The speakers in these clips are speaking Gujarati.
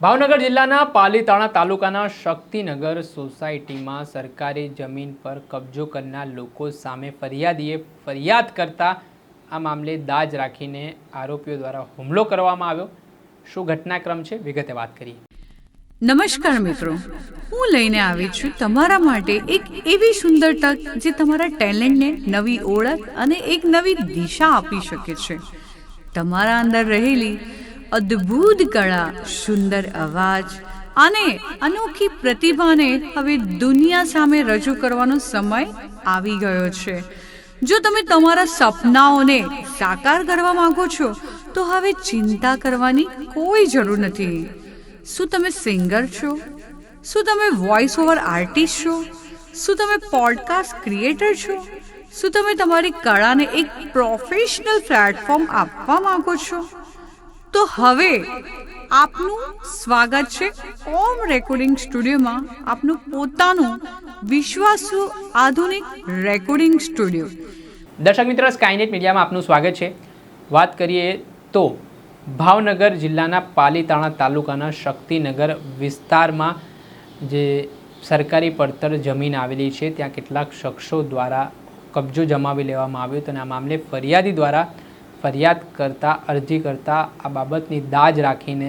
ભાવનગર જિલ્લાના પાલીતાણા તાલુકાના શક્તિનગર સોસાયટીમાં સરકારી જમીન પર કબજો કરનાર લોકો સામે ફરિયાદીએ ફરિયાદ કરતા આ મામલે દાજ રાખીને આરોપીઓ દ્વારા હુમલો કરવામાં આવ્યો। શું ઘટનાક્રમ છે, વિગતે વાત કરીએ। નમસ્કાર મિત્રો, હું લઈને આવી છું તમારા માટે એક એવી સુંદર તક જે તમારા ટેલેન્ટને નવી ઓળખ અને એક નવી દિશા આપી શકે છે। તમારા અંદર રહેલી અદ્ભુત કળા, સુંદર અવાજ અને અનોખી પ્રતિભાને હવે દુનિયા સામે રજૂ કરવાનો સમય આવી ગયો છે। જો તમે તમારા સપનાઓને સાકાર કરવા માંગો છો તો હવે ચિંતા કરવાની કોઈ જરૂર નથી। શું તમે સિંગર છો? શું તમે વોઇસ ઓવર આર્ટિસ્ટ છો? શું તમે પોડકાસ્ટ ક્રિએટર છો? શું તમે તમારી કળાને એક પ્રોફેશનલ પ્લેટફોર્મ આપવા માંગો છો? તો હવે આપનું સ્વાગત છે ઓમ રેકોર્ડિંગ સ્ટુડિયોમાં, આપનું પોતાનું વિશ્વાસુ આધુનિક રેકોર્ડિંગ સ્ટુડિયો। દર્શક મિત્રો, સ્કાયનેટ મીડિયામાં આપનું સ્વાગત છે। વાત કરીએ તો ભાવનગર જિલ્લાના પાલીતાણા તાલુકાના શક્તિનગર વિસ્તારમાં જે સરકારી પડતર જમીન આવેલી છે ત્યાં કેટલાક શખ્સો દ્વારા કબજો જમાવી લેવામાં આવ્યો હતો અને આ મામલે ફરિયાદી દ્વારા ફરિયાદ કરતા અરજી કરતા આ બાબતની દાજ રાખીને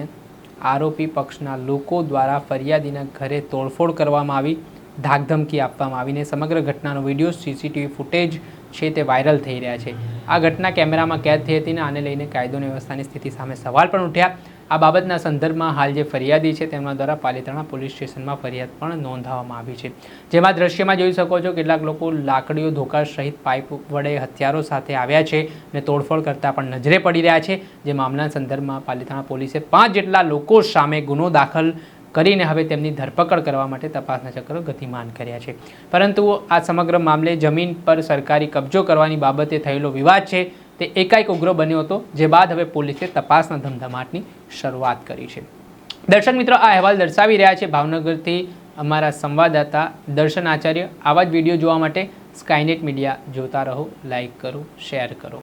આરોપી પક્ષના લોકો દ્વારા ફરિયાદીના ઘરે તોડફોડ કરવામાં આવી, ધાકધમકી આપવામાં આવીને સમગ્ર ઘટનાનો વિડીયો સીસીટીવી ફૂટેજ છે તે વાયરલ થઈ રહ્યા છે। આ ઘટના કેમેરામાં કેદ થઈ હતી અને આને લઈને કાયદો અને વ્યવસ્થાની સ્થિતિ સામે સવાલ પણ ઉઠ્યા। આ બાબતના સંદર્ભમાં હાલ જે ફરિયાદી છે તેમના દ્વારા પાલીતાણા પોલીસ સ્ટેશનમાં ફરિયાદ પણ નોંધાવવામાં આવી છે, જેમાં દ્રશ્યમાં જોઈ શકો છો કેટલાક લોકો લાકડીઓ, ધોકા સહિત પાઇપ વડે હથિયારો સાથે આવ્યા છે અને તોડફોડ કરતા પણ નજરે પડી રહ્યા છે। જે મામલાના સંદર્ભમાં પાલીતાણા પોલીસે 5 જેટલા લોકો સામે ગુનો દાખલ કરીને હવે તેમની ધરપકડ કરવા માટે તપાસના ચક્રો ગતિમાન કર્યા છે। પરંતુ આ સમગ્ર મામલે જમીન પર સરકારી કબજો કરવાની બાબતે થયેલો વિવાદ છે તે એકાએક ઉગ્ર બન્યો હતો, જે બાદ હવે પોલીસે તપાસના ધમધમાટની શરૂઆત કરી છે। દર્શક મિત્રો, આ અહેવાલ દર્શાવી રહ્યા છે ભાવનગરથી અમારા સંવાદદાતા દર્શન આચાર્ય। આવા જ વિડીયો જોવા માટે સ્કાયનેટ મીડિયા જોતા રહો, લાઇક કરો, શેર કરો।